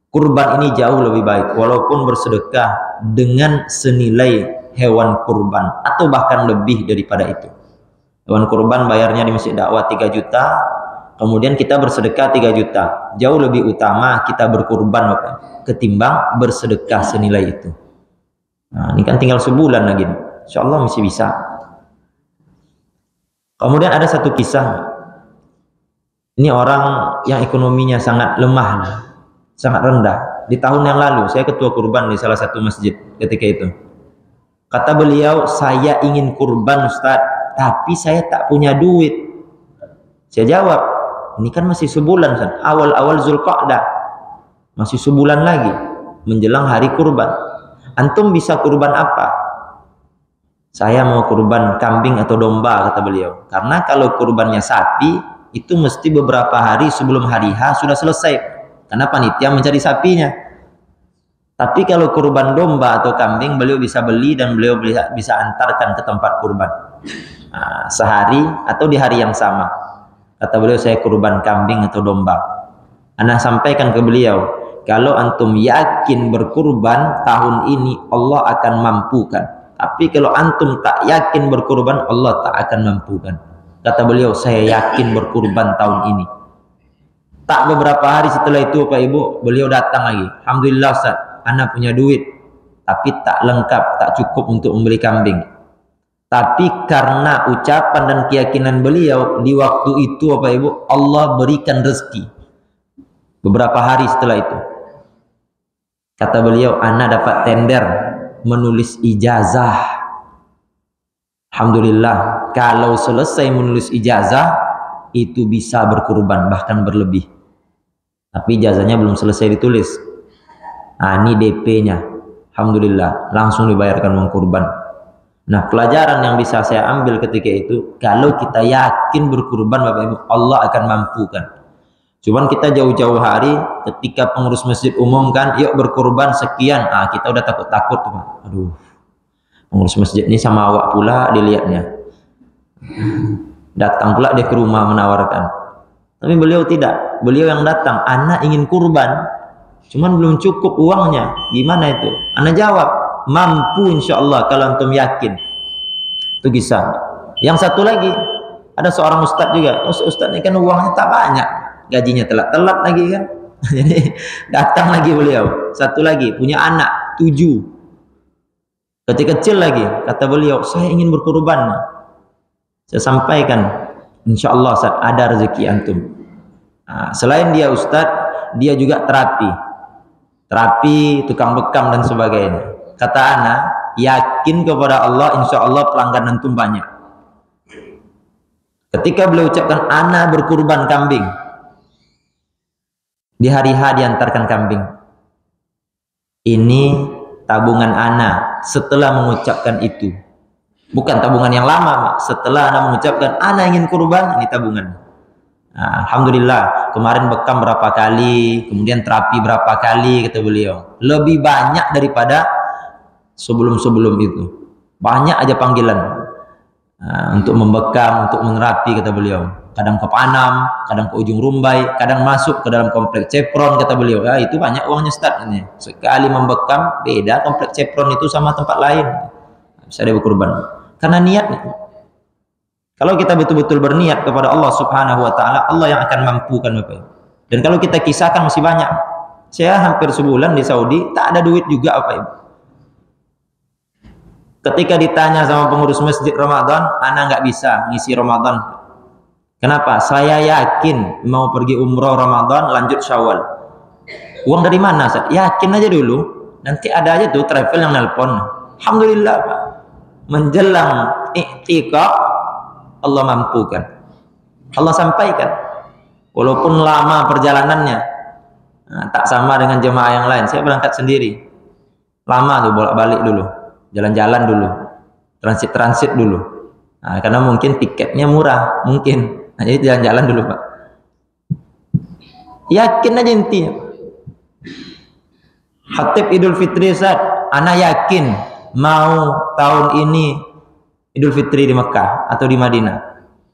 kurban ini jauh lebih baik walaupun bersedekah dengan senilai hewan kurban atau bahkan lebih daripada itu. Hewan kurban bayarnya di Masjid Dakwah 3 juta, kemudian kita bersedekah 3 juta. Jauh lebih utama kita berkurban Bapak, ketimbang bersedekah senilai itu. Nah, ini kan tinggal sebulan lagi, insyaallah masih bisa. Kemudian ada satu kisah. Ini orang yang ekonominya sangat lemah, sangat rendah. Di tahun yang lalu saya ketua kurban di salah satu masjid ketika itu. Kata beliau, saya ingin kurban Ustaz, tapi saya tak punya duit. Saya jawab, ini kan masih sebulan Ustaz, awal-awal Zulqa'dah, masih sebulan lagi menjelang hari kurban. Antum bisa kurban apa? Saya mau kurban kambing atau domba, kata beliau. Karena kalau kurbannya sapi, itu mesti beberapa hari sebelum hari H sudah selesai, karena panitia mencari sapinya. Tapi kalau kurban domba atau kambing, beliau bisa beli dan beliau bisa antarkan ke tempat kurban. Nah, sehari atau di hari yang sama. Kata beliau, saya kurban kambing atau domba. Ana sampaikan ke beliau, kalau antum yakin berkurban tahun ini, Allah akan mampukan. Tapi kalau antum tak yakin berkurban, Allah tak akan mampukan. Kata beliau, saya yakin berkurban tahun ini. Tak beberapa hari setelah itu Pak Ibu, beliau datang lagi. Alhamdulillah Ustaz, ana punya duit, tapi tak lengkap, tak cukup untuk membeli kambing. Tapi karena ucapan dan keyakinan beliau, di waktu itu Bapak Ibu, Allah berikan rezeki. Beberapa hari setelah itu, kata beliau, ana dapat tender menulis ijazah. Alhamdulillah, kalau selesai menulis ijazah, itu bisa berkurban, bahkan berlebih. Tapi ijazahnya belum selesai ditulis. Nah, ini DP-nya. Alhamdulillah, langsung dibayarkan uang kurban. Nah, pelajaran yang bisa saya ambil ketika itu, kalau kita yakin berkurban Bapak Ibu, Allah akan mampukan. Cuman kita jauh-jauh hari, ketika pengurus masjid umumkan, yuk berkurban sekian, kita udah takut-takut. Aduh, pengurus masjid ini sama awak pula dilihatnya. Datang pula dia ke rumah menawarkan. Tapi beliau tidak, beliau yang datang, anak ingin kurban, cuman belum cukup uangnya. Gimana itu? Anak jawab, mampu insya Allah kalau antum yakin. Itu kisah. Yang satu lagi, ada seorang ustadz juga. Ustadz ini kan uangnya tak banyak, gajinya telat lagi kan. Jadi datang lagi beliau. Satu lagi, punya anak 7, kecil-kecil lagi. Kata beliau, saya ingin berkurban. Saya sampaikan, insya Allah Ustaz, ada rezeki antum. Nah, selain dia ustadz, dia juga terapi, tukang bekam dan sebagainya. Kata ana, yakin kepada Allah, insya Allah pelanggan antum banyak. Ketika beliau ucapkan ana berkurban kambing, di hari H diantarkan kambing. Ini tabungan ana setelah mengucapkan itu. Bukan tabungan yang lama, setelah ana mengucapkan ana ingin kurban, ini tabungan. Nah, alhamdulillah, kemarin bekam berapa kali, kemudian terapi berapa kali, kata beliau. Lebih banyak daripada sebelum-sebelum itu. Banyak aja panggilan untuk membekam, untuk menerapi, kata beliau. Kadang ke Panam, kadang ke ujung Rumbai, kadang masuk ke dalam komplek Cepron, kata beliau. Ya, itu banyak uangnya Ustaz ini. Sekali membekam, beda komplek Cepron itu sama tempat lain. Bisa dia berkurban. Karena niat. Kalau kita betul-betul berniat kepada Allah Subhanahu wa taala, Allah yang akan mampukan Bapak. Dan kalau kita kisahkan masih banyak. Saya hampir sebulan di Saudi, tak ada duit juga Bapak Ibu. Ketika ditanya sama pengurus masjid Ramadan, ana nggak bisa ngisi Ramadan. Kenapa? Saya yakin mau pergi umroh Ramadan, lanjut Syawal. Uang dari mana? Yakin aja dulu. Nanti ada aja tuh travel yang nelpon. Alhamdulillah Pak. Menjelang i'tikaf, Allah mampukan. Allah sampaikan. Walaupun lama perjalanannya, tak sama dengan jemaah yang lain. Saya berangkat sendiri. Lama tuh bolak-balik dulu. Jalan-jalan dulu. Transit-transit dulu. Nah, karena mungkin tiketnya murah. Mungkin. Nah, jadi jalan-jalan dulu Pak. Yakin aja intinya. Khatib Idul Fitri Ustaz, ana yakin mau tahun ini Idul Fitri di Mekah atau di Madinah.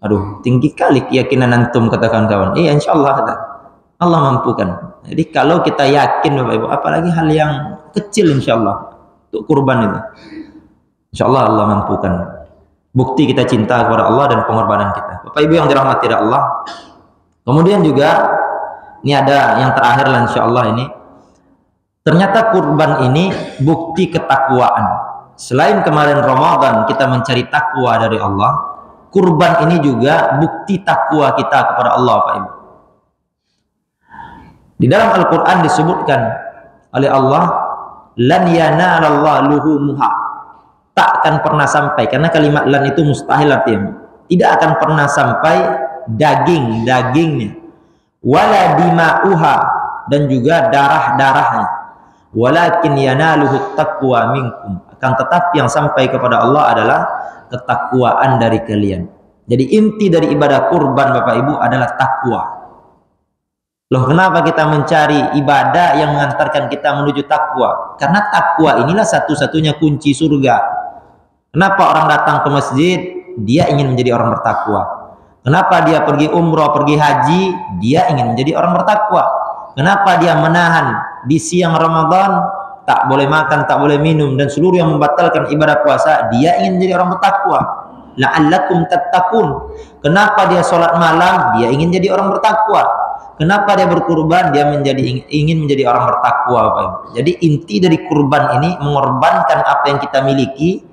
Aduh, tinggi kali keyakinan antum, kata kawan-kawan. Iya, insya Allah kata. Allah mampukan. Jadi kalau kita yakin Bapak Ibu, apalagi hal yang kecil insya Allah untuk kurban itu, insya Allah Allah mampukan. Bukti kita cinta kepada Allah dan pengorbanan kita. Bapak Ibu yang dirahmati Allah. Kemudian juga ini ada yang terakhir lah insya Allah ini. Ternyata kurban ini bukti ketakwaan. Selain kemarin Ramadan kita mencari takwa dari Allah, kurban ini juga bukti takwa kita kepada Allah Pak Ibu. Di dalam Al-Quran disebutkan oleh Allah, lan yanalallaha luhumuha, tak akan pernah sampai, karena kalimat lan itu mustahil artinya, tidak akan pernah sampai dagingnya, wala dima'uha, dan juga darah-darahnya, walakin yanaluhu taqwa minkum, akan tetapi yang sampai kepada Allah adalah ketakwaan dari kalian. Jadi inti dari ibadah kurban Bapak Ibu adalah takwa. Loh, kenapa kita mencari ibadah yang mengantarkan kita menuju takwa? Karena takwa inilah satu-satunya kunci surga. Kenapa orang datang ke masjid? Dia ingin menjadi orang bertakwa. Kenapa dia pergi umroh, pergi haji? Dia ingin menjadi orang bertakwa. Kenapa dia menahan di siang Ramadan, tak boleh makan, tak boleh minum, dan seluruh yang membatalkan ibadah puasa? Dia ingin menjadi orang bertakwa. La'allakum tattaqun. Kenapa dia sholat malam? Dia ingin jadi orang bertakwa. Kenapa dia berkurban? Dia ingin menjadi orang bertakwa. Jadi inti dari kurban ini mengorbankan apa yang kita miliki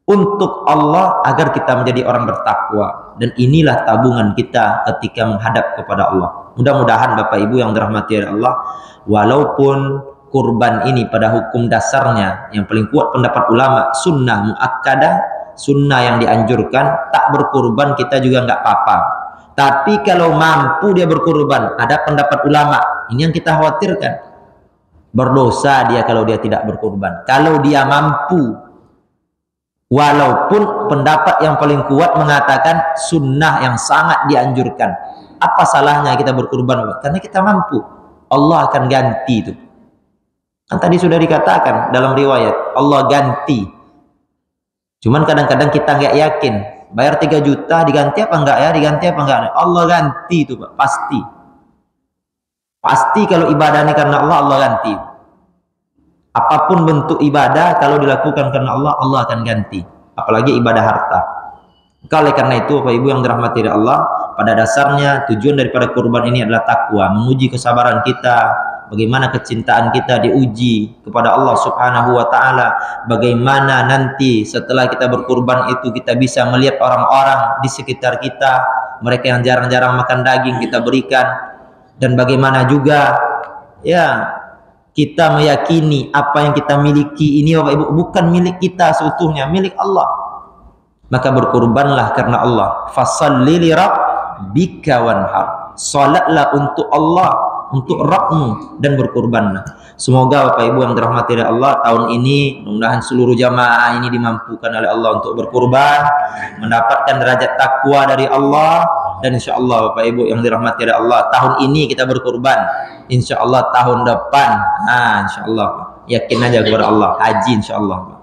untuk Allah agar kita menjadi orang bertakwa. Dan inilah tabungan kita ketika menghadap kepada Allah. Mudah-mudahan Bapak Ibu yang dirahmati Allah, walaupun kurban ini pada hukum dasarnya yang paling kuat pendapat ulama sunnah muakkadah, sunnah yang dianjurkan, tak berkurban kita juga nggak apa-apa. Tapi kalau mampu dia berkurban, ada pendapat ulama, ini yang kita khawatirkan. Berdosa dia kalau dia tidak berkurban. Kalau dia mampu, walaupun pendapat yang paling kuat mengatakan sunnah yang sangat dianjurkan. Apa salahnya kita berkurban? Karena kita mampu. Allah akan ganti itu. Kan tadi sudah dikatakan dalam riwayat, Allah ganti. Cuman kadang-kadang kita nggak yakin. Bayar 3 juta diganti apa enggak ya? Diganti apa enggak? Allah ganti itu Pak, pasti. Pasti kalau ibadah ini karena Allah, Allah ganti. Apapun bentuk ibadah kalau dilakukan karena Allah, Allah akan ganti. Apalagi ibadah harta. Oleh karena itu Bapak Ibu yang dirahmati Allah, pada dasarnya tujuan daripada kurban ini adalah takwa, menguji kesabaran kita, bagaimana kecintaan kita diuji kepada Allah Subhanahu wa taala, bagaimana nanti setelah kita berkurban itu kita bisa melihat orang-orang di sekitar kita, mereka yang jarang-jarang makan daging kita berikan, dan bagaimana juga ya kita meyakini apa yang kita miliki ini Bapak Ibu bukan milik kita seutuhnya, milik Allah. Maka berkurbanlah karena Allah. Fasholli li rabbika wanhar. Salatlah untuk Allah, untuk Rabbmu, dan berkurbanlah. Semoga Bapak Ibu yang dirahmati oleh Allah, tahun ini mudah-mudahan seluruh jamaah ini dimampukan oleh Allah untuk berkurban, mendapatkan derajat takwa dari Allah, dan insya Allah Bapak Ibu yang dirahmati oleh Allah, tahun ini kita berkurban, insya Allah tahun depan, insya Allah yakin aja kepada Allah, haji insya Allah.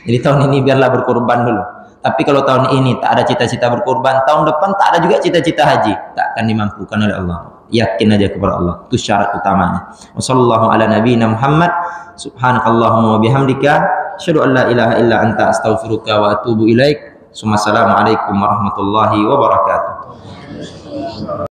Jadi tahun ini biarlah berkurban dulu. Tapi kalau tahun ini tak ada cita-cita berkurban, tahun depan tak ada juga cita-cita haji, tak akan dimampukan oleh Allah. Yakin aja kepada Allah, itu syarat utamanya. Wassallallahu ala nabiyina Muhammad, subhanakallahumma wa bihamdika, asyhadu an la ilaha illa anta, astaghfiruka wa atubu ilaik. Assalamualaikum warahmatullahi wabarakatuh.